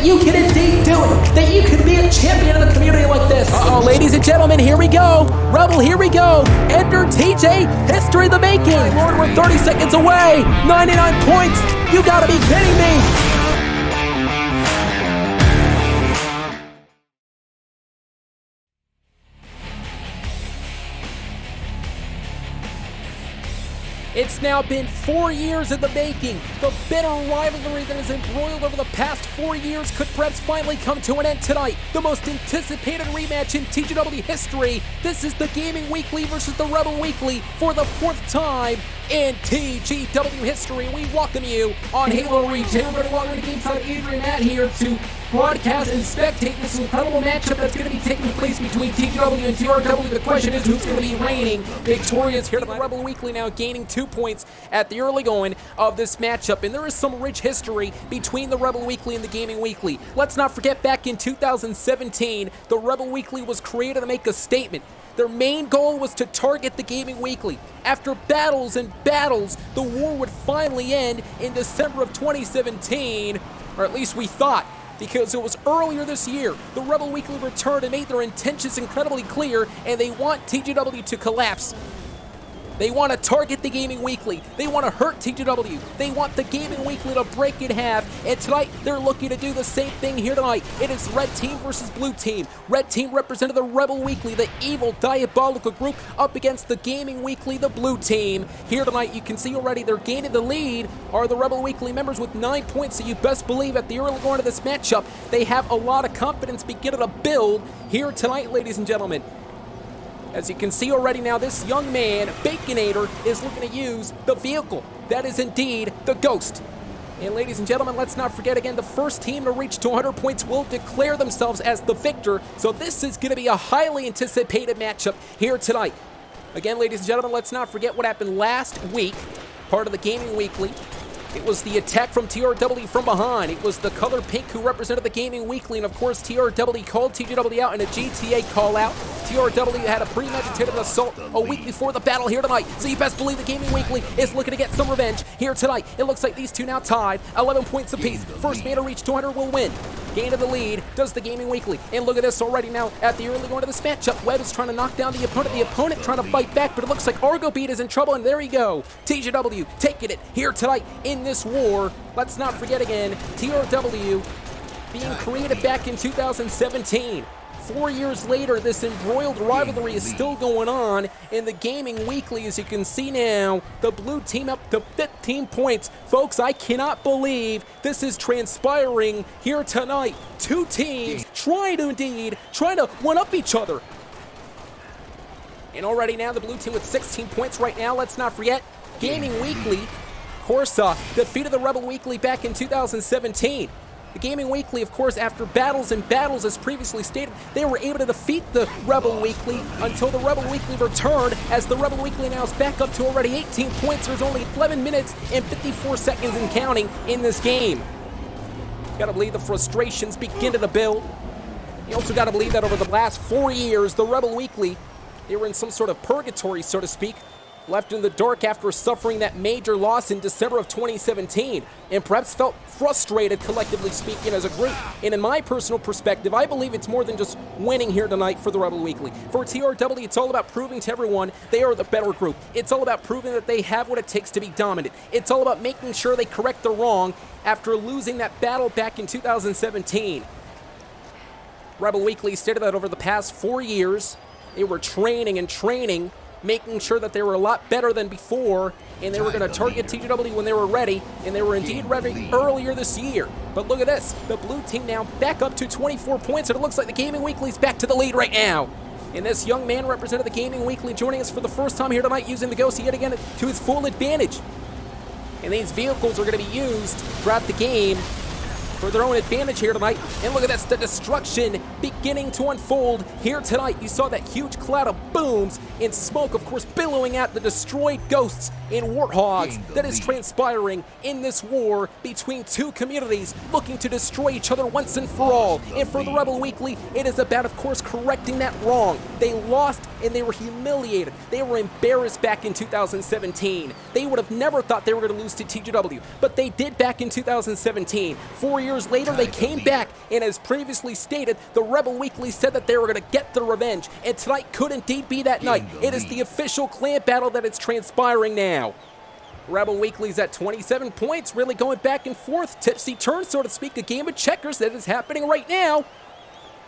that you can indeed do it, that you can be a champion in a community like this. Uh-oh, ladies and gentlemen, here we go. Rebel, here we go. Enter TJ, history of the making. Lord, we're 30 seconds away. 99 points. You gotta be kidding me. It's now been 4 years in the making. The bitter rivalry that has embroiled over the past 4 years could perhaps finally come to an end tonight. The most anticipated rematch in TGW history. This is the Gaming Weekly versus the Rebel Weekly for the 4th time in TGW history. We welcome you on Halo Reach. Hey everybody, welcome to Gameside. Adrian Matt here to broadcast and spectate this incredible matchup that's going to be taking place between TGW and TRW. The question is, who's going to be reigning victorious here to the Rebel Weekly, now gaining 2 points at the early going of this matchup. And there is some rich history between the Rebel Weekly and the Gaming Weekly. Let's not forget, back in 2017, the Rebel Weekly was created to make a statement. Their main goal was to target the Gaming Weekly. After battles and battles, the war would finally end in December of 2017, or at least we thought, because it was earlier this year. The Rebel Weekly returned and made their intentions incredibly clear, and they want TGW to collapse. They want to target the Gaming Weekly. They want to hurt TGW. They want the Gaming Weekly to break in half. And tonight, they're looking to do the same thing here tonight. It is Red Team versus Blue Team. Red Team represented the Rebel Weekly, the evil, diabolical group, up against the Gaming Weekly, the Blue Team. Here tonight, you can see already they're gaining the lead are the Rebel Weekly members with 9 points. So you best believe at the early going of this matchup, they have a lot of confidence beginning to build here tonight, ladies and gentlemen. As you can see already now, this young man, Baconator, is looking to use the vehicle. That is indeed the Ghost. And ladies and gentlemen, let's not forget again, the first team to reach 200 points will declare themselves as the victor. So this is going to be a highly anticipated matchup here tonight. Again, ladies and gentlemen, let's not forget what happened last week, part of the Gaming Weekly. It was the attack from TRW from behind. It was the color pink who represented the Gaming Weekly, and of course TRW called TGW out in a GTA call out. TRW had a premeditated assault a week before the battle here tonight, so you best believe the Gaming Weekly is looking to get some revenge here tonight. It looks like these two now tied, 11 points apiece. First man to reach 200 will win. Gain of the lead does the Gaming Weekly. And look at this already now at the early going of this matchup. Webb is trying to knock down the opponent. The opponent trying to fight back, but it looks like Argo Beat is in trouble, and there you go. TGW taking it here tonight in this war. Let's not forget again, TRW being created back in 2017. 4 years later, this embroiled rivalry is still going on in the Gaming Weekly. As you can see now, the blue team up to 15 points. Folks, I cannot believe this is transpiring here tonight. Two teams trying to one-up each other. And already now, the blue team with 16 points right now. Let's not forget, Gaming Weekly, of course, defeated the Rebel Weekly back in 2017. The Gaming Weekly, of course, after battles and battles, as previously stated, they were able to defeat the Rebel Weekly until the Rebel Weekly returned, as the Rebel Weekly now is back up to already 18 points. There's only 11 minutes and 54 seconds and counting in this game. Gotta believe the frustrations begin to build. You also gotta believe that over the last 4 years, the Rebel Weekly, they were in some sort of purgatory, so to speak, left in the dark after suffering that major loss in December of 2017, and perhaps felt frustrated, collectively speaking, as a group. And in my personal perspective, I believe it's more than just winning here tonight for the Rebel Weekly. For TRW, it's all about proving to everyone they are the better group. It's all about proving that they have what it takes to be dominant. It's all about making sure they correct the wrong after losing that battle back in 2017. Rebel Weekly stated that over the past 4 years, they were training and training, making sure that they were a lot better than before, and they were going to target TGW when they were ready, and they were indeed ready earlier this year. But look at this, the blue team now back up to 24 points, and it looks like the Gaming Weekly's back to the lead right now. And this young man represented the Gaming Weekly, joining us for the first time here tonight, using the Ghost yet again to his full advantage. And these vehicles are going to be used throughout the game for their own advantage here tonight. And look at this, the destruction beginning to unfold here tonight. You saw that huge cloud of booms and smoke, of course, billowing out the destroyed ghosts and warthogs that is transpiring in this war between two communities looking to destroy each other once and for all. And for the Rebel Weekly, it is about, of course, correcting that wrong. They lost and they were humiliated. They were embarrassed back in 2017. They would have never thought they were going to lose to TGW, but they did back in 2017. 4 years later, they came back, and as previously stated, the Rebel Weekly said that they were going to get their revenge, and tonight could indeed be that night. It is the official clan battle that is transpiring now. Rebel Weekly's at 27 points, really going back and forth. Tipsy turn, so to speak, a game of checkers that is happening right now.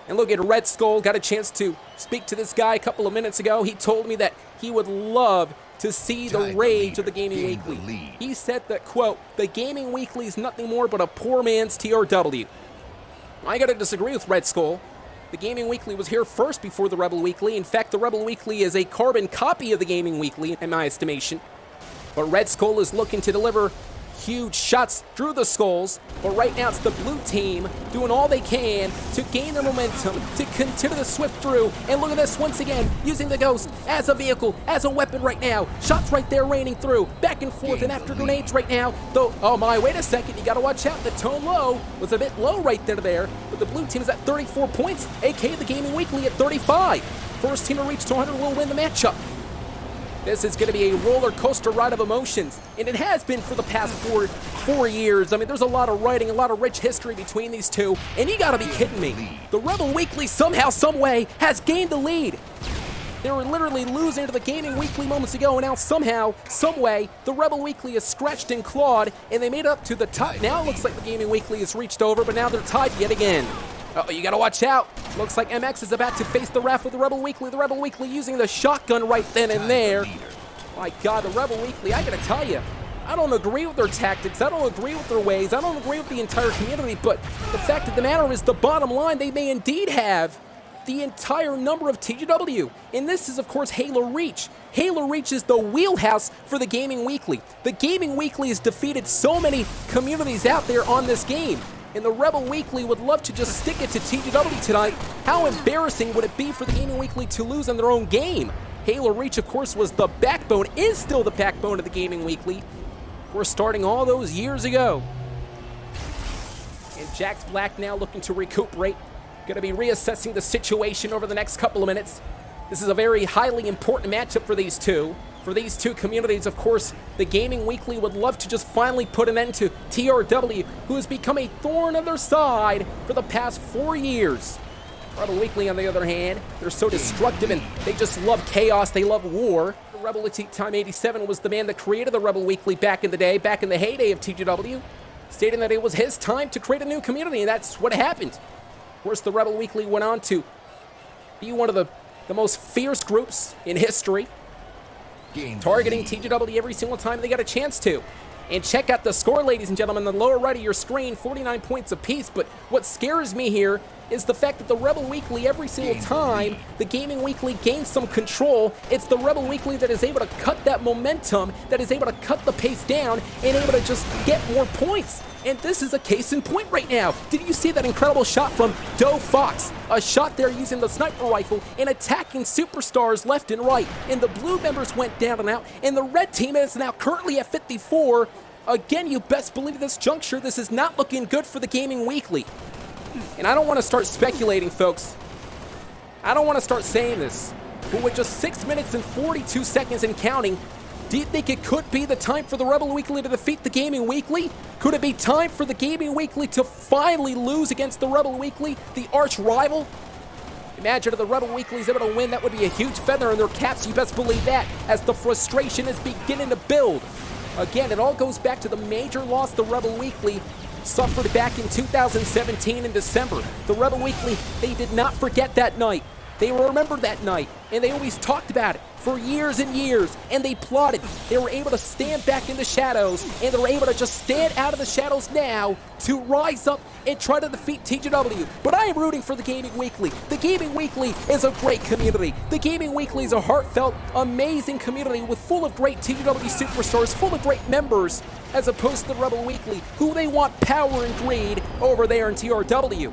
And look at Red Skull, got a chance to speak to this guy a couple of minutes ago. He told me that he would love to see the rage of the Gaming Weekly. He said that, quote, the Gaming Weekly is nothing more but a poor man's TRW. I gotta disagree with Red Skull. The Gaming Weekly was here first before the Rebel Weekly. In fact, the Rebel Weekly is a carbon copy of the Gaming Weekly, in my estimation. But Red Skull is looking to deliver huge shots through the skulls, but right now it's the blue team doing all they can to gain their momentum, to continue to swift through. And look at this once again, using the ghost as a vehicle, as a weapon right now. Shots right there raining through, back and forth, and after grenades right now. Though, oh my, wait a second, you gotta watch out. The tone low was a bit low right there, but the blue team is at 34 points, aka the Gaming Weekly at 35. First team to reach 200 will win the matchup. This is going to be a roller coaster ride of emotions, and it has been for the past four years. I mean, there's a lot of writing, a lot of rich history between these two, and you got to be kidding me. The Rebel Weekly somehow, someway has gained the lead. They were literally losing to the Gaming Weekly moments ago, and now somehow, someway, the Rebel Weekly is scratched and clawed, and they made it up to the top. Now it looks like the Gaming Weekly has reached over, but now they're tied yet again. Uh-oh, you gotta watch out. Looks like MX is about to face the wrath of the Rebel Weekly. The Rebel Weekly using the shotgun right then and there. My God, the Rebel Weekly, I gotta tell you, I don't agree with their tactics. I don't agree with their ways. I don't agree with the entire community, but the fact of the matter is, the bottom line, they may indeed have the entire number of TGW. And this is, of course, Halo Reach. Halo Reach is the wheelhouse for the Gaming Weekly. The Gaming Weekly has defeated so many communities out there on this game. And the Rebel Weekly would love to just stick it to TGW tonight. How embarrassing would it be for the Gaming Weekly to lose in their own game? Halo Reach, of course, was the backbone, is still the backbone of the Gaming Weekly. We're starting all those years ago. And Jax Black now looking to recuperate. Going to be reassessing the situation over the next couple of minutes. This is a very highly important matchup for these two. For these two communities, of course, the Gaming Weekly would love to just finally put an end to TRW, who has become a thorn on their side for the past 4 years. Rebel Weekly, on the other hand, they're so destructive and they just love chaos, they love war. Rebel Time 87 was the man that created the Rebel Weekly back in the day, back in the heyday of TGW, stating that it was his time to create a new community, and that's what happened. Of course, the Rebel Weekly went on to be one of the most fierce groups in history, targeting TGW every single time they got a chance to. And check out the score, ladies and gentlemen, on the lower right of your screen, 49 points apiece. But what scares me here is the fact that the Rebel Weekly, every single time the Gaming Weekly gains some control, it's the Rebel Weekly that is able to cut that momentum, that is able to cut the pace down, and able to just get more points. And this is a case in point right now. Did you see that incredible shot from Doe Fox? A shot there using the sniper rifle and attacking superstars left and right. And the blue members went down and out, and the red team is now currently at 54. Again, you best believe at this juncture, this is not looking good for the Gaming Weekly. And I don't want to start speculating, folks. I don't want to start saying this. But with just 6 minutes and 42 seconds and counting, do you think it could be the time for the Rebel Weekly to defeat the Gaming Weekly? Could it be time for the Gaming Weekly to finally lose against the Rebel Weekly, the arch rival? Imagine if the Rebel Weekly is able to win, that would be a huge feather in their caps, you best believe that, as the frustration is beginning to build. Again, it all goes back to the major loss the Rebel Weekly suffered back in 2017 in December. The Rebel Weekly, they did not forget that night. They remembered that night, and they always talked about it for years and years, and they plotted. They were able to stand back in the shadows, and they were able to just stand out of the shadows now to rise up and try to defeat TGW. But I am rooting for the Gaming Weekly. The Gaming Weekly is a great community. The Gaming Weekly is a heartfelt, amazing community with full of great TGW superstars, full of great members, as opposed to the Rebel Weekly, who they want power and greed over there in TRW.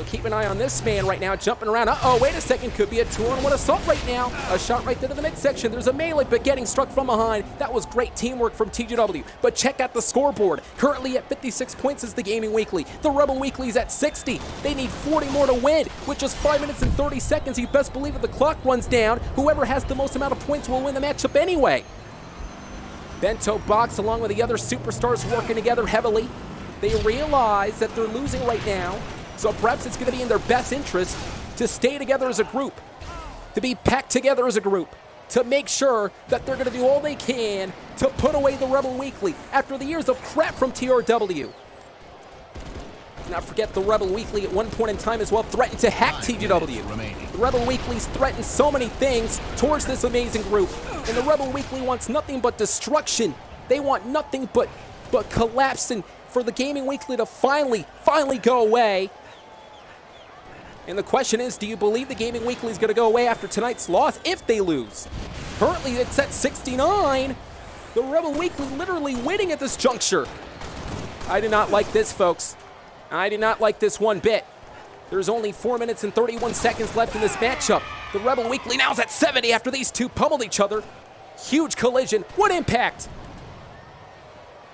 So keep an eye on this man right now, jumping around. Uh-oh, wait a second, could be a 2-on-1 assault right now. A shot right there to the midsection. There's a melee, but getting struck from behind. That was great teamwork from TGW. But check out the scoreboard. Currently at 56 points is the Gaming Weekly. The Rebel Weekly's at 60. They need 40 more to win. With just 5 minutes and 30 seconds, you best believe if the clock runs down, whoever has the most amount of points will win the matchup anyway. Bento Box, along with the other superstars, working together heavily. They realize that they're losing right now, so perhaps it's going to be in their best interest to stay together as a group, to be packed together as a group, to make sure that they're going to do all they can to put away the Rebel Weekly after the years of crap from TRW. Not forget the Rebel Weekly at one point in time as well threatened to hack TGW. The Rebel Weekly's threatened so many things towards this amazing group, and the Rebel Weekly wants nothing but destruction. They want nothing but collapse, and for the Gaming Weekly to finally go away. And the question is, do you believe the Gaming Weekly is going to go away after tonight's loss if they lose? Currently it's at 69. The Rebel Weekly literally winning at this juncture. I do not like this, folks. I do not like this one bit. There's only 4 minutes and 31 seconds left in this matchup. The Rebel Weekly now is at 70 after these two pummeled each other. Huge collision. What impact?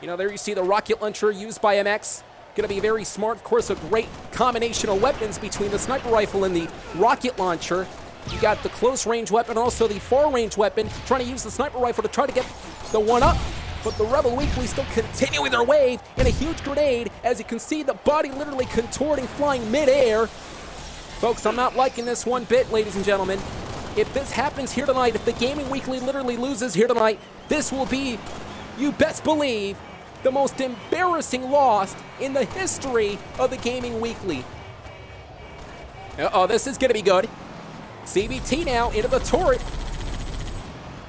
You know, there you see the rocket launcher used by MX. Going to be very smart. Of course, a great combination of weapons between the sniper rifle and the rocket launcher. You got the close range weapon, also the far range weapon, trying to use the sniper rifle to try to get the one up. But the Rebel Weekly still continuing their wave in a huge grenade. As you can see, the body literally contorting, flying midair. Folks, I'm not liking this one bit, ladies and gentlemen. If this happens here tonight, if the Gaming Weekly literally loses here tonight, this will be, you best believe, the most embarrassing loss in the history of the Gaming Weekly. Uh-oh, this is going to be good. CBT now into the turret.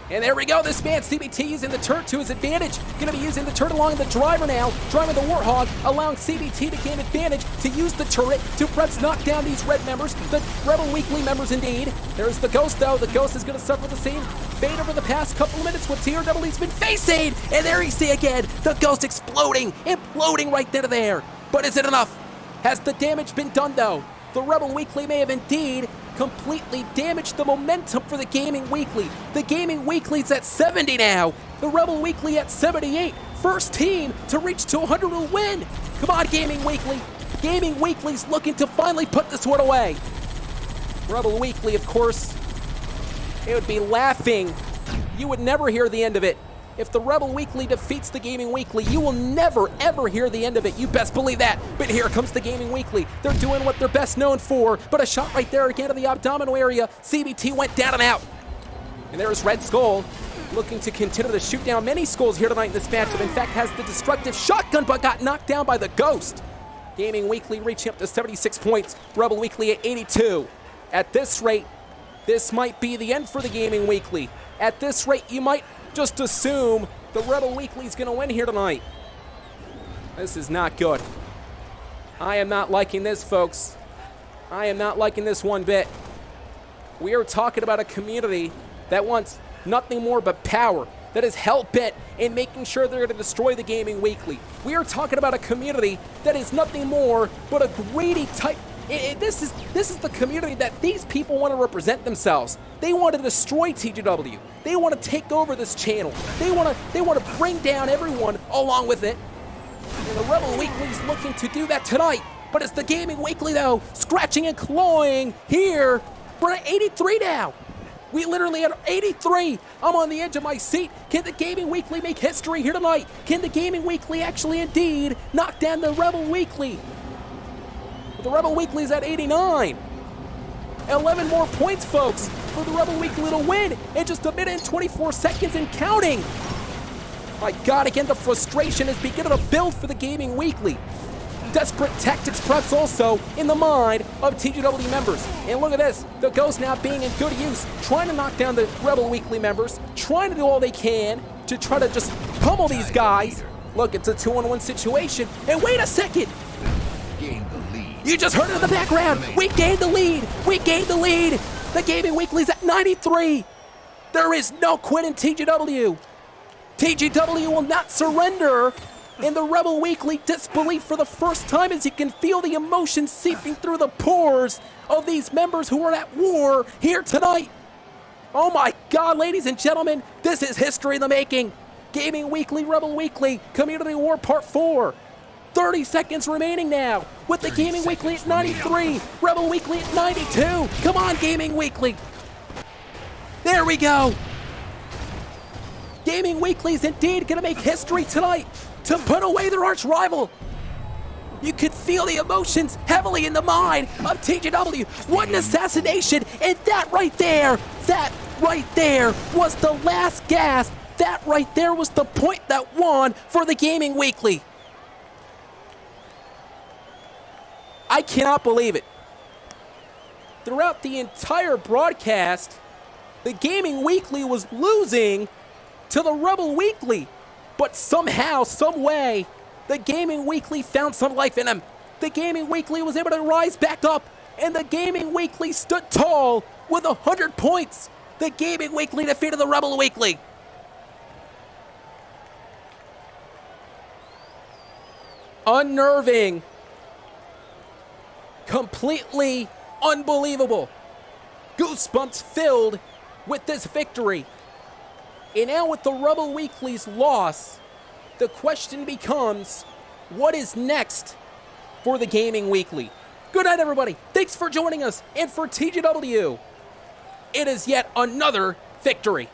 And there we go, this man, CBT, using the turret to his advantage. Going to be using the turret along the driver now, driving the Warthog, allowing CBT to gain advantage to use the turret to perhaps knock down these red members, the Rebel Weekly members indeed. There's the Ghost, though. The Ghost is going to suffer the same fate over the past couple of minutes what TRW's been facing. And there you see again, the Ghost imploding right there. But is it enough? Has the damage been done, though? The Rebel Weekly may have indeed completely damaged the momentum for the Gaming Weekly. The Gaming Weekly's at 70 now. The Rebel Weekly at 78. First team to reach to 100 will win. Come on, Gaming Weekly. Gaming Weekly's looking to finally put this one away. Rebel Weekly, of course, it would be laughing. You would never hear the end of it. If the Rebel Weekly defeats the Gaming Weekly, you will never, ever hear the end of it. You best believe that. But here comes the Gaming Weekly. They're doing what they're best known for. But a shot right there again in the abdominal area. CBT went down and out. And there's Red Skull looking to continue to shoot down many skulls here tonight in this matchup. In fact, has the destructive shotgun, but got knocked down by the Ghost. Gaming Weekly reaching up to 76 points. Rebel Weekly at 82. At this rate, this might be the end for the Gaming Weekly. At this rate, you might just assume the Rebel Weekly's going to win here tonight. This is not good. I am not liking this, folks. I am not liking this one bit. We are talking about a community that wants nothing more but power, that is hell-bent in making sure they're going to destroy the Gaming Weekly. We are talking about a community that is nothing more but a greedy type. This is the community that these people want to represent themselves. They want to destroy TGW. They want to take over this channel. They want to bring down everyone along with it. And the Rebel Weekly's looking to do that tonight. But it's the Gaming Weekly, though, scratching and clawing here. We're at 83 now. We literally at 83. I'm on the edge of my seat. Can the Gaming Weekly make history here tonight? Can the Gaming Weekly actually indeed knock down the Rebel Weekly? The Rebel Weekly's at 89. 11 more points, folks, for the Rebel Weekly to win in just a minute and 24 seconds and counting. My God, again, the frustration is beginning to build for the Gaming Weekly. Desperate tactics perhaps also in the mind of TGW members. And look at this, the Ghost now being in good use, trying to knock down the Rebel Weekly members, trying to do all they can to try to just pummel these guys. Look, it's a 2-on-1 situation. And wait a second. You just heard it in the background. We gained the lead. We gained the lead. The Gaming Weekly's at 93. There is no quit in TGW. TGW will not surrender. In the Rebel Weekly, disbelief for the first time as you can feel the emotion seeping through the pores of these members who are at war here tonight. Oh my God, ladies and gentlemen, this is history in the making. Gaming Weekly, Rebel Weekly, Community War Part 4. 30 seconds remaining now with the Gaming Weekly at 93, Rebel Weekly at 92. Come on, Gaming Weekly. There we go. Gaming Weekly is indeed going to make history tonight to put away their arch rival. You could feel the emotions heavily in the mind of TJW. What an assassination, and that right there was the last gasp. That right there was the point that won for the Gaming Weekly. I cannot believe it. Throughout the entire broadcast, the Gaming Weekly was losing to the Rebel Weekly. But somehow, some way, the Gaming Weekly found some life in them. The Gaming Weekly was able to rise back up, and the Gaming Weekly stood tall with 100 points. The Gaming Weekly defeated the Rebel Weekly. Unnerving. Completely unbelievable. Goosebumps filled with this victory. And now with the Rebel Weekly's loss, the question becomes, what is next for the Gaming Weekly? Good night, everybody. Thanks for joining us. And for TJW, it is yet another victory.